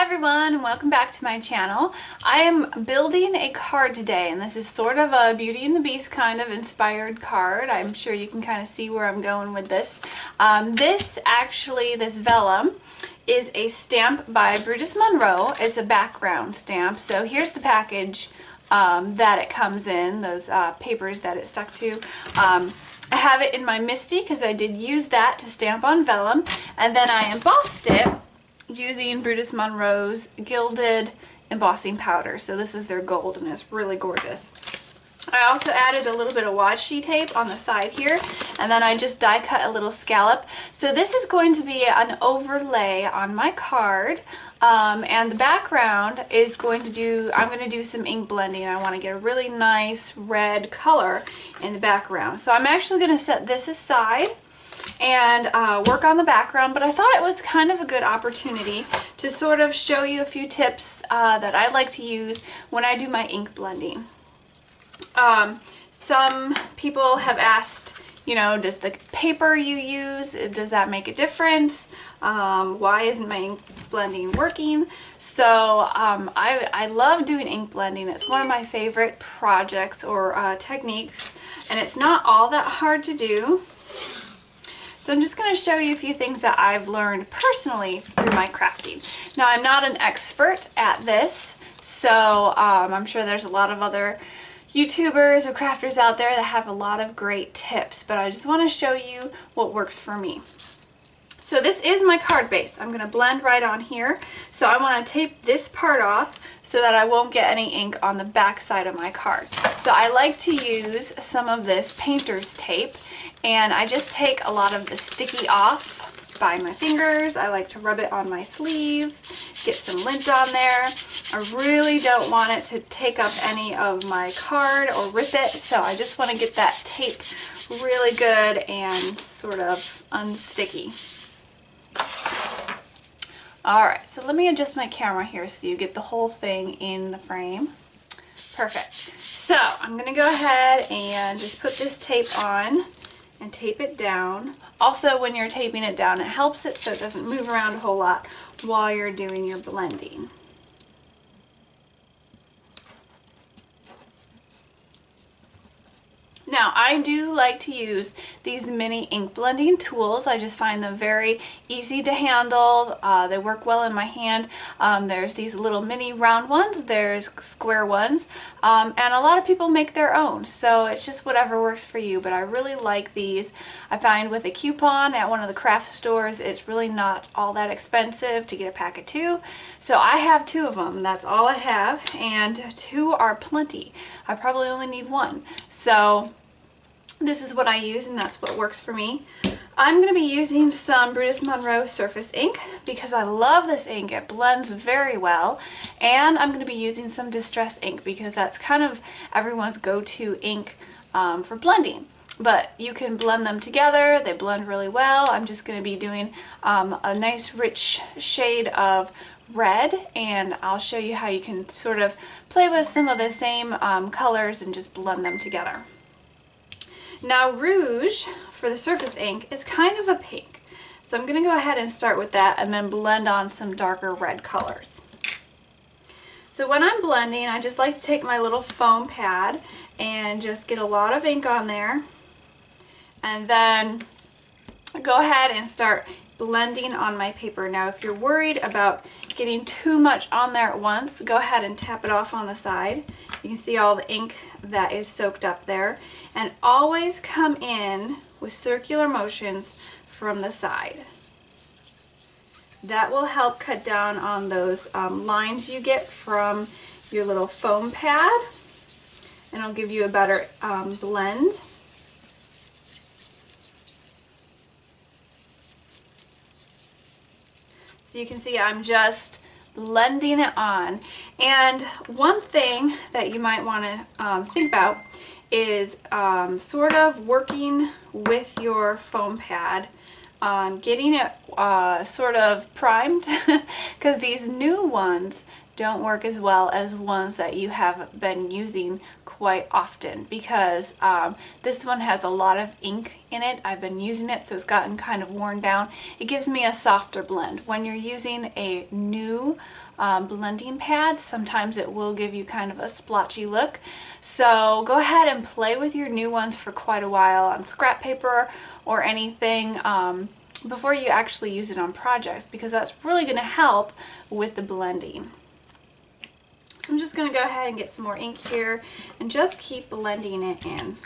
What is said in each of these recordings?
Hi everyone, and welcome back to my channel. I am building a card today, and this is sort of a Beauty and the Beast kind of inspired card. I'm sure you can kind of see where I'm going with this. This vellum is a stamp by Brutus Monroe. It's a background stamp. So here's the package that it comes in, those papers that it stuck to. I have it in my Misty because I did use that to stamp on vellum, and then I embossed it using Brutus Monroe's gilded embossing powder. So this is their gold and it's really gorgeous. I also added a little bit of washi tape on the side here, and then I just die cut a little scallop. So this is going to be an overlay on my card, and the background is going to do, I'm going to do some ink blending. I want to get a really nice red color in the background. So I'm actually going to set this aside and work on the background, but I thought it was kind of a good opportunity to sort of show you a few tips that I like to use when I do my ink blending. Some people have asked, you know, does the paper you use, does that make a difference? Why isn't my ink blending working? So I love doing ink blending. It's one of my favorite projects or techniques, and it's not all that hard to do. So I'm just going to show you a few things that I've learned personally through my crafting. Now, I'm not an expert at this, so I'm sure there's a lot of other YouTubers or crafters out there that have a lot of great tips, but I just want to show you what works for me. So this is my card base. I'm going to blend right on here. So I want to tape this part off so that I won't get any ink on the back side of my card. So I like to use some of this painter's tape, and I just take a lot of the sticky off by my fingers. I like to rub it on my sleeve, get some lint on there. I really don't want it to take up any of my card or rip it, so I just want to get that tape really good and sort of unsticky. Alright, so let me adjust my camera here so you get the whole thing in the frame. Perfect. So I'm going to go ahead and just put this tape on and tape it down. Also, when you're taping it down, it helps it so it doesn't move around a whole lot while you're doing your blending. Now, I do like to use these mini ink blending tools. I just find them very easy to handle. They work well in my hand. There's these little mini round ones, there's square ones, and a lot of people make their own. So it's just whatever works for you, but I really like these. I find with a coupon at one of the craft stores, it's really not all that expensive to get a pack of 2. So I have 2 of them. That's all I have, and 2 are plenty. I probably only need 1. So this is what I use, and that's what works for me. I'm going to be using some Brutus Monroe Surface ink because I love this ink. It blends very well. And I'm going to be using some Distress ink because that's kind of everyone's go-to ink for blending. But you can blend them together. They blend really well. I'm just going to be doing a nice rich shade of red, and I'll show you how you can sort of play with some of the same colors and just blend them together. Now, rouge for the surface ink is kind of a pink, so I'm going to go ahead and start with that and then blend on some darker red colors. So when I'm blending, I just like to take my little foam pad and just get a lot of ink on there, and then go ahead and start blending on my paper. Now, if you're worried about getting too much on there at once, go ahead and tap it off on the side. You can see all the ink that is soaked up there, and always come in with circular motions from the side. That will help cut down on those lines you get from your little foam pad, and it'll give you a better blend. So you can see I'm just blending it on. And one thing that you might want to think about is sort of working with your foam pad, getting it sort of primed because these new ones don't work as well as ones that you have been using quite often, because this one has a lot of ink in it. I've been using it, so it's gotten kind of worn down. It gives me a softer blend. When you're using a new blending pad, sometimes it will give you kind of a splotchy look. So go ahead and play with your new ones for quite a while on scrap paper or anything before you actually use it on projects, because that's really going to help with the blending. So I'm just going to go ahead and get some more ink here and just keep blending it in.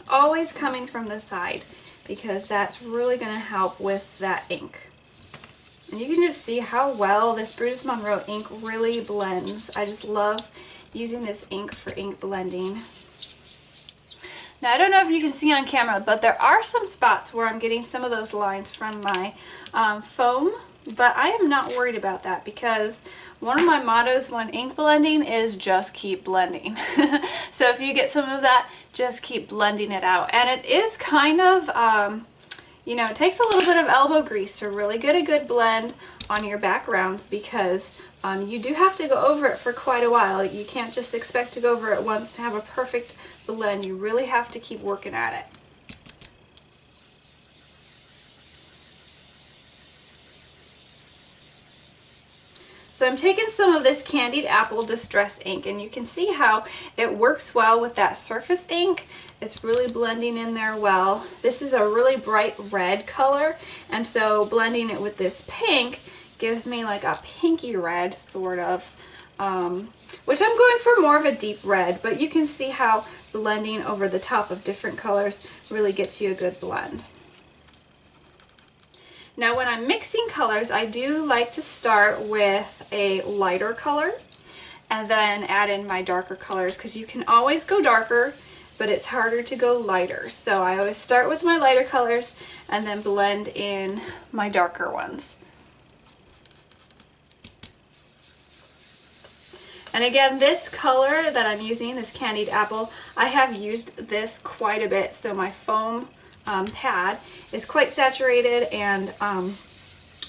Always coming from the side, because that's really going to help with that ink. And you can just see how well this Brutus Monroe ink really blends. I just love using this ink for ink blending. Now, I don't know if you can see on camera, but there are some spots where I'm getting some of those lines from my foam, but I am not worried about that, because one of my mottos when ink blending is just keep blending. So if you get some of that, just keep blending it out. And it is kind of, you know, it takes a little bit of elbow grease to really get a good blend on your backgrounds, because you do have to go over it for quite a while. You can't just expect to go over it once to have a perfect blend. You really have to keep working at it. So I'm taking some of this Candied Apple Distress ink, and you can see how it works well with that surface ink. It's really blending in there well. This is a really bright red color, and so blending it with this pink gives me like a pinky red sort of, which I'm going for more of a deep red, but you can see how blending over the top of different colors really gets you a good blend. Now, when I'm mixing colors, I do like to start with a lighter color and then add in my darker colors, because you can always go darker, but it's harder to go lighter. So I always start with my lighter colors and then blend in my darker ones. And again, this color that I'm using, this Candied Apple, I have used this quite a bit, so my foam pad is quite saturated and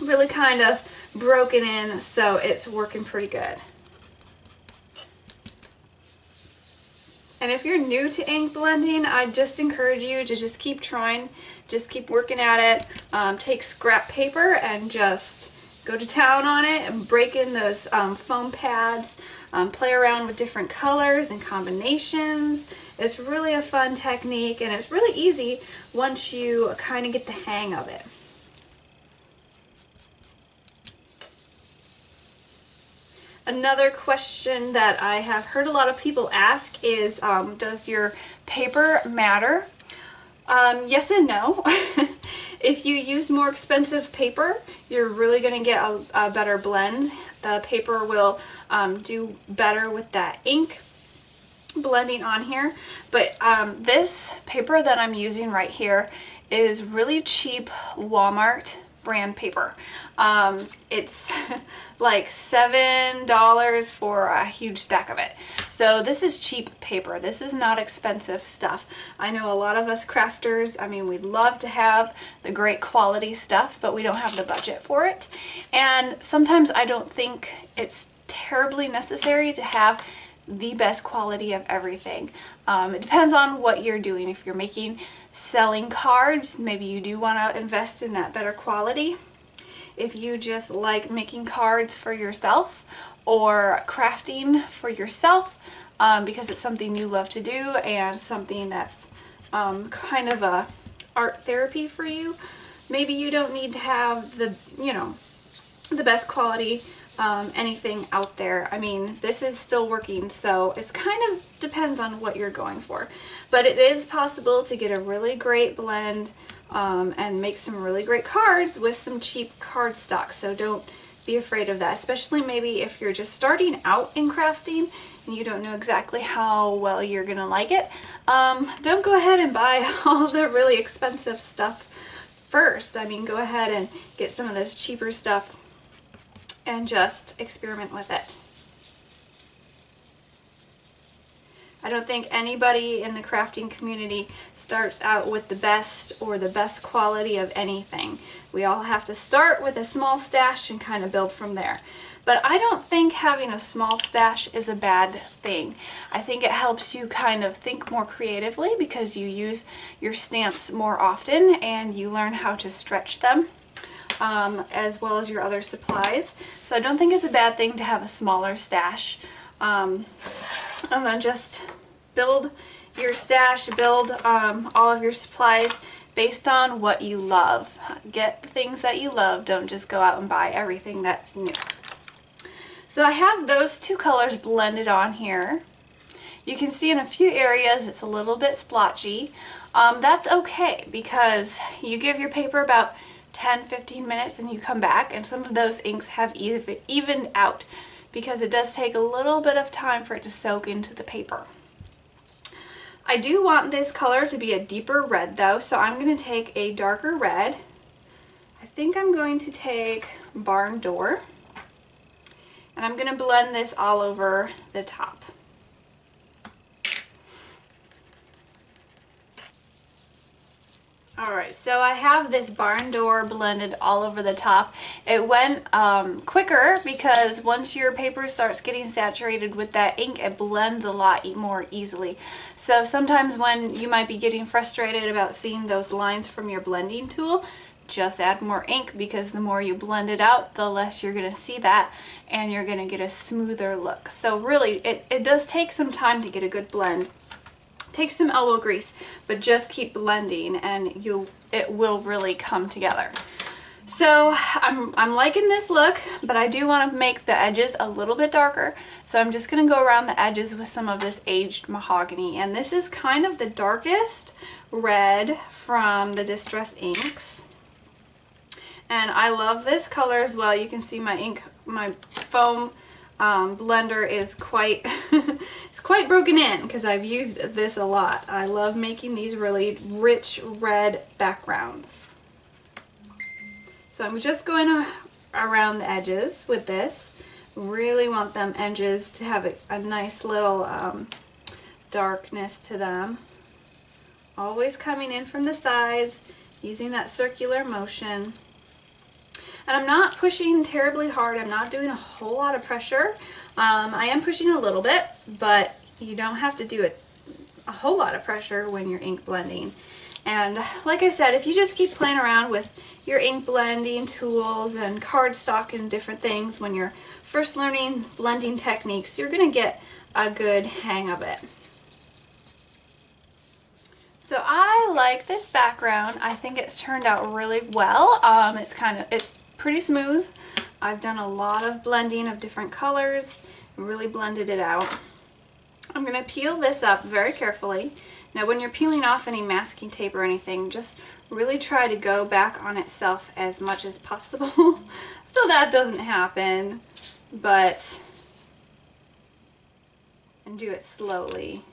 really kind of broken in, so it's working pretty good. And if you're new to ink blending, I just encourage you to just keep trying, just keep working at it. Take scrap paper and just go to town on it and break in those foam pads. Play around with different colors and combinations. It's really a fun technique, and it's really easy once you kind of get the hang of it. Another question that I have heard a lot of people ask is, does your paper matter? Yes and no. If you use more expensive paper, you're really going to get a better blend. The paper will do better with that ink blending on here. But this paper that I'm using right here is really cheap Walmart brand paper. It's like $7 for a huge stack of it. So this is cheap paper. This is not expensive stuff. I know a lot of us crafters, I mean, we'd love to have the great quality stuff, but we don't have the budget for it. And sometimes I don't think it's terribly necessary to have the best quality of everything. It depends on what you're doing. If you're selling cards, maybe you do want to invest in that better quality. If you just like making cards for yourself or crafting for yourself, because it's something you love to do and something that's kind of a art therapy for you, maybe you don't need to have the, you know, the best quality anything out there. I mean, this is still working, so it's kind of depends on what you're going for. But it is possible to get a really great blend and make some really great cards with some cheap cardstock, so don't be afraid of that, especially maybe if you're just starting out in crafting and you don't know exactly how well you're gonna like it. Don't go ahead and buy all the really expensive stuff first. I mean, go ahead and get some of this cheaper stuff and just experiment with it. I don't think anybody in the crafting community starts out with the best or the best quality of anything. We all have to start with a small stash and kind of build from there. But I don't think having a small stash is a bad thing. I think it helps you kind of think more creatively because you use your stamps more often and you learn how to stretch them, as well as your other supplies. So I don't think it's a bad thing to have a smaller stash. And then just build your stash, build all of your supplies based on what you love. Get the things that you love. Don't just go out and buy everything that's new. So I have those two colors blended on here. You can see in a few areas it's a little bit splotchy. That's okay because you give your paper about 10-15 minutes and you come back and some of those inks have evened out because it does take a little bit of time for it to soak into the paper. I do want this color to be a deeper red though, so I'm going to take a darker red. I think I'm going to take Barn Door. And I'm going to blend this all over the top. Alright, so I have this Barn Door blended all over the top. It went quicker because once your paper starts getting saturated with that ink, it blends a lot more easily. So sometimes when you might be getting frustrated about seeing those lines from your blending tool, just add more ink because the more you blend it out, the less you're going to see that and you're going to get a smoother look. So really, it does take some time to get a good blend. Take some elbow grease, but just keep blending and it will really come together. So I'm liking this look, but I do want to make the edges a little bit darker. So I'm just going to go around the edges with some of this aged mahogany. And this is kind of the darkest red from the Distress inks. And I love this color as well. You can see my ink, my foam blender is quite it's quite broken in because I've used this a lot. I love making these really rich red backgrounds. So I'm just going around the edges with this. Really want them edges to have a nice little darkness to them. Always coming in from the sides, using that circular motion. And I'm not pushing terribly hard. I'm not doing a whole lot of pressure. I am pushing a little bit, but you don't have to do a whole lot of pressure when you're ink blending. And like I said, if you just keep playing around with your ink blending tools and cardstock and different things when you're first learning blending techniques, you're going to get a good hang of it. So I like this background. I think it's turned out really well. It's pretty smooth. I've done a lot of blending of different colors and really blended it out. I'm going to peel this up very carefully. Now when you're peeling off any masking tape or anything, just really try to go back on itself as much as possible so that doesn't happen, and do it slowly.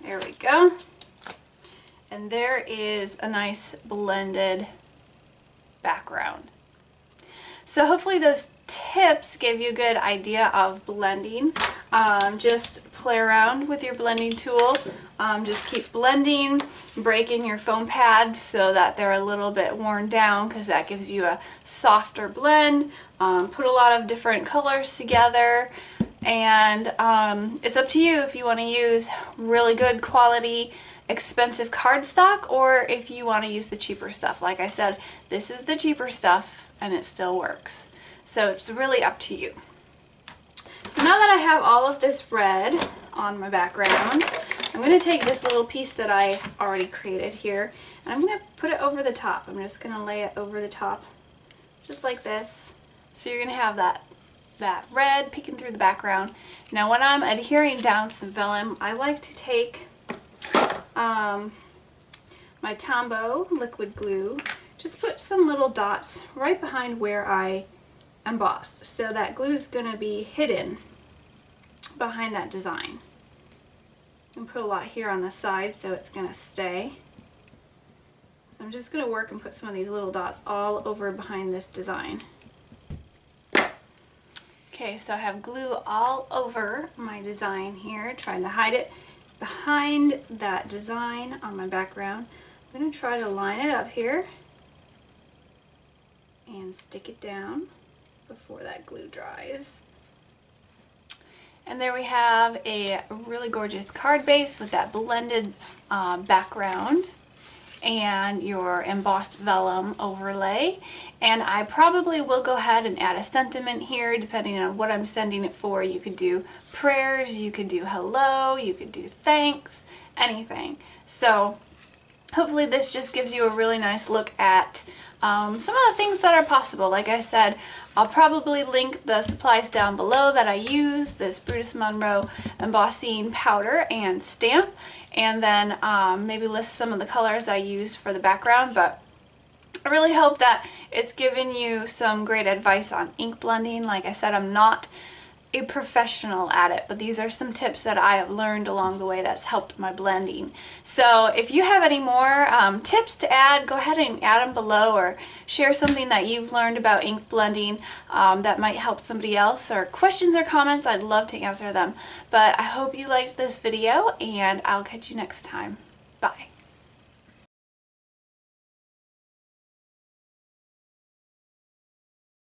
There we go. And there is a nice blended background. So hopefully those tips gave you a good idea of blending. Just play around with your blending tool. Just keep blending, breaking your foam pads so that they're a little bit worn down because that gives you a softer blend. Put a lot of different colors together. And it's up to you if you want to use really good quality expensive cardstock or if you want to use the cheaper stuff. Like I said, this is the cheaper stuff and it still works. So it's really up to you. So now that I have all of this red on my background, I'm going to take this little piece that I already created here and I'm going to put it over the top. I'm just going to lay it over the top just like this. So you're going to have that red peeking through the background. Now when I'm adhering down some vellum, I like to take my Tombow liquid glue, just put some little dots right behind where I embossed. So that glue is going to be hidden behind that design. And put a lot here on the side so it's going to stay. So I'm just going to work and put some of these little dots all over behind this design. Okay, so I have glue all over my design here, trying to hide it behind that design on my background. I'm going to try to line it up here and stick it down before that glue dries. And there we have a really gorgeous card base with that blended background and your embossed vellum overlay. And I probably will go ahead and add a sentiment here depending on what I'm sending it for. You could do prayers, you could do hello, you could do thanks, anything. So hopefully this just gives you a really nice look at some of the things that are possible. Like I said, I'll probably link the supplies down below that I use, this Brutus Monroe embossing powder and stamp, and then maybe list some of the colors I used for the background. But I really hope that it's given you some great advice on ink blending. Like I said, I'm not a professional at it, but these are some tips that I have learned along the way that's helped my blending. So if you have any more tips to add, go ahead and add them below, or share something that you've learned about ink blending that might help somebody else, or questions or comments. I'd love to answer them. But I hope you liked this video, and I'll catch you next time. Bye.